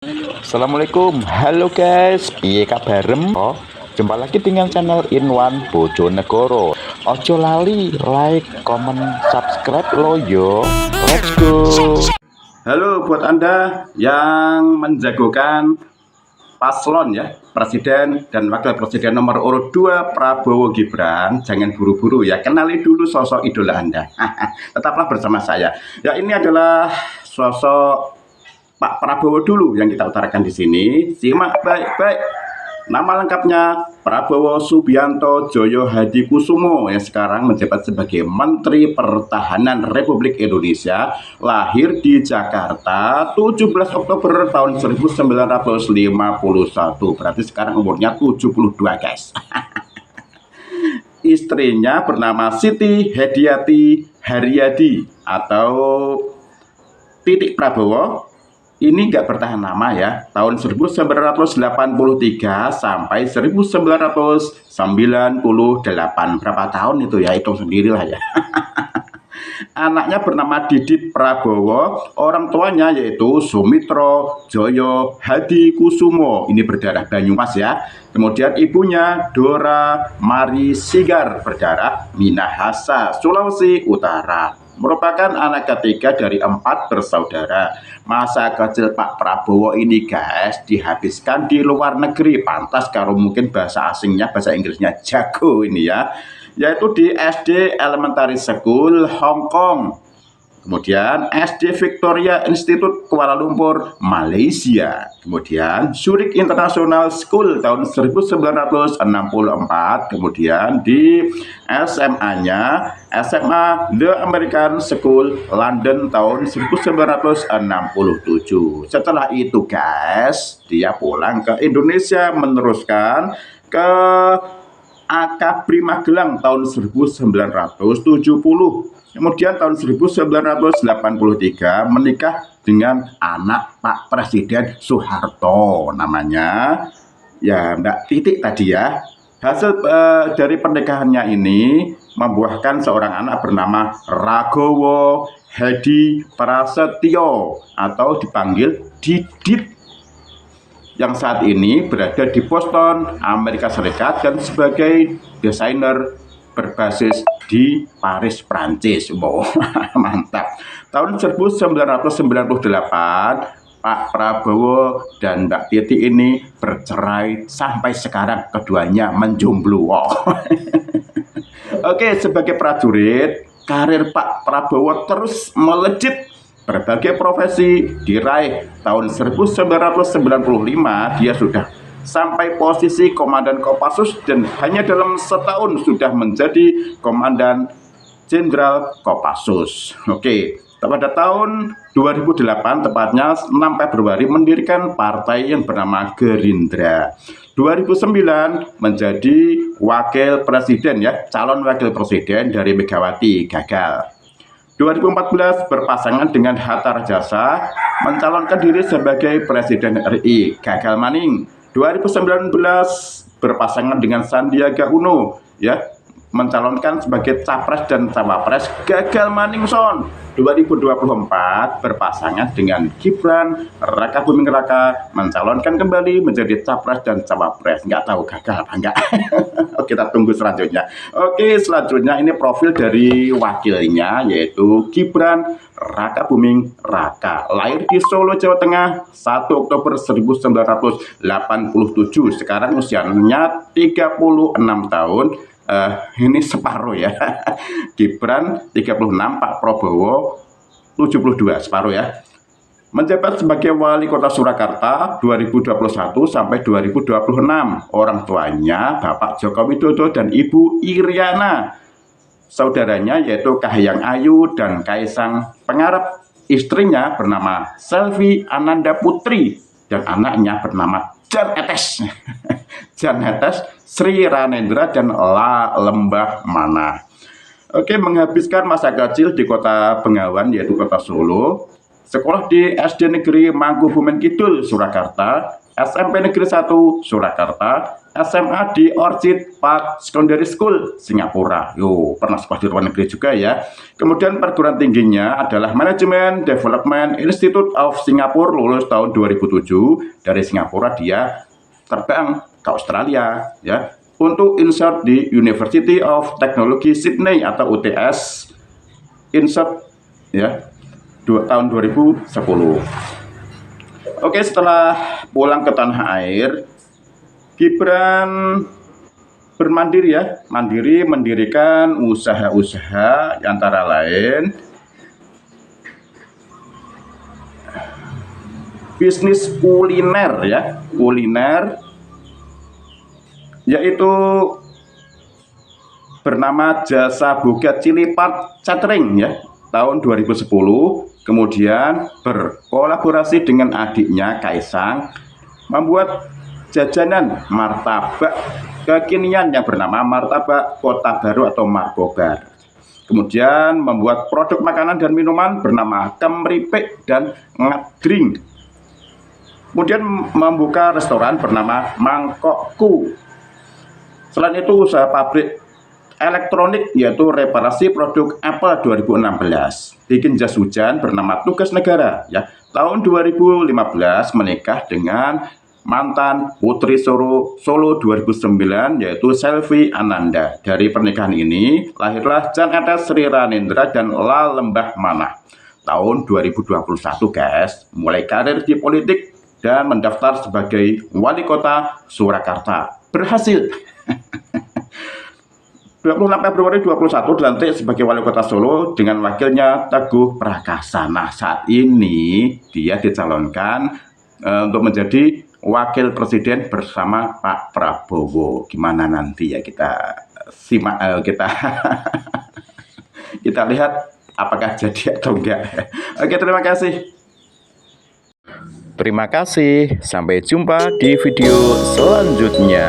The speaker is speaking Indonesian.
Assalamualaikum, halo guys, piye kabarem? Jumpa lagi dengan channel Inwan Bojonegoro. Ojo lali like, comment, subscribe lo yo. Let's go. Halo buat Anda yang menjagokan paslon ya, Presiden dan Wakil Presiden nomor urut 2 Prabowo Gibran. Jangan buru-buru ya, kenali dulu sosok idola Anda. Tetaplah bersama saya. Ya, ini adalah sosok Pak Prabowo dulu yang kita utarakan di sini. Simak baik-baik. Nama lengkapnya Prabowo Subianto Joyo Hadikusumo yang sekarang menjabat sebagai Menteri Pertahanan Republik Indonesia. Lahir di Jakarta 17 Oktober tahun 1951. Berarti sekarang umurnya 72 guys. Istrinya bernama Siti Hediati Haryadi atau Titik Prabowo. Ini nggak bertahan lama ya, tahun 1983 sampai 1998. Berapa tahun itu ya, hitung sendirilah ya. Anaknya bernama Didit Prabowo, orang tuanya yaitu Sumitro Joyo Hadikusumo, ini berdarah Banyumas ya. Kemudian ibunya Dora Mari Sigar, berdarah Minahasa, Sulawesi Utara. Merupakan anak ketiga dari 4 bersaudara. Masa kecil Pak Prabowo ini guys dihabiskan di luar negeri. Pantas kalau mungkin bahasa asingnya, bahasa Inggrisnya jago ini ya, yaitu di SD Elementary School Hong Kong, kemudian SD Victoria Institute Kuala Lumpur Malaysia, kemudian Zurich International School tahun 1964, kemudian di SMA-nya SMA The American School London tahun 1967. Setelah itu guys, dia pulang ke Indonesia meneruskan ke Akabri Magelang tahun 1970. Kemudian tahun 1983 menikah dengan anak Pak Presiden Soeharto, namanya ya Mbak Titik tadi ya. Hasil dari pernikahannya ini membuahkan seorang anak bernama Ragowo Hedi Prasetyo atau dipanggil Didit, yang saat ini berada di Boston, Amerika Serikat dan sebagai desainer berbasis di Paris, Prancis. Wow, mantap. Tahun 1998 Pak Prabowo dan Mbak Titi ini bercerai, sampai sekarang keduanya menjomblo. Wow. Oke, sebagai prajurit, karir Pak Prabowo terus melejit. Berbagai profesi diraih. Tahun 1995 dia sudah sampai posisi Komandan Kopassus dan hanya dalam setahun sudah menjadi Komandan Jenderal Kopassus. Oke, pada tahun 2008 tepatnya 6 Februari mendirikan partai yang bernama Gerindra. 2009 menjadi wakil presiden ya, calon wakil presiden dari Megawati, gagal. 2014 berpasangan dengan Hatta Rajasa, mencalonkan diri sebagai Presiden RI, gagal maning. 2019 berpasangan dengan Sandiaga Uno ya, mencalonkan sebagai capres dan cawapres, gagal maning son. 2024 berpasangan dengan Gibran Rakabuming Raka, mencalonkan kembali menjadi capres dan cawapres, nggak tahu gagal apa enggak. Kita tunggu selanjutnya. Oke, selanjutnya ini profil dari wakilnya yaitu Gibran Rakabuming Raka, lahir di Solo, Jawa Tengah 1 Oktober 1987. Sekarang usianya 36 tahun. Ini separuh ya. Gibran 36, Pak Prabowo 72, separuh ya. Menjabat sebagai Wali Kota Surakarta 2021 sampai 2026. Orang tuanya Bapak Joko Widodo dan Ibu Iriana. Saudaranya yaitu Kahiyang Ayu dan Kaisang Pangarep. Istrinya bernama Selvi Ananda Putri dan anaknya bernama Jan Etes. Jan Etes, Sri Ranendra dan La Lembah Mana. Oke, menghabiskan masa kecil di kota Bengawan yaitu kota Solo. Sekolah di SD Negeri Mangkubumen Kidul, Surakarta, SMP Negeri 1 Surakarta, SMA di Orchid Park Secondary School Singapura. Yo, pernah sekolah di luar negeri juga ya. Kemudian perguruan tingginya adalah Management Development Institute of Singapore, lulus tahun 2007. Dari Singapura dia terbang ke Australia ya untuk insert di University of Technology Sydney atau UTS, insert ya tahun 2010. Oke, setelah pulang ke tanah air, Gibran bermandiri ya, mandiri mendirikan usaha-usaha antara lain bisnis kuliner ya, yaitu bernama Jasa Boga Cilipat Catering ya tahun 2010. Kemudian berkolaborasi dengan adiknya Kaisang membuat jajanan martabak kekinian yang bernama Martabak Kota Baru atau Markobar. Kemudian membuat produk makanan dan minuman bernama Kemripik dan Ngadring. Kemudian membuka restoran bernama Mangkokku. Selain itu usaha pabrik elektronik yaitu reparasi produk Apple 2016. Bikin jas hujan bernama Tugas Negara ya. Tahun 2015 menikah dengan mantan Putri Solo 2009 yaitu Selvi Ananda. Dari pernikahan ini lahirlah Jan Etes Sri Ranendra dan La Lembah Mana. Tahun 2021 guys, mulai karir di politik dan mendaftar sebagai wali kota Surakarta. Berhasil. 26 Februari 2021 dilantik sebagai wali kota Solo dengan wakilnya Teguh Prakasa. Nah, saat ini dia dicalonkan untuk menjadi wakil presiden bersama Pak Prabowo. Gimana nanti ya kita simak, kita lihat apakah jadi atau enggak. Oke, terima kasih. Terima kasih, sampai jumpa di video selanjutnya.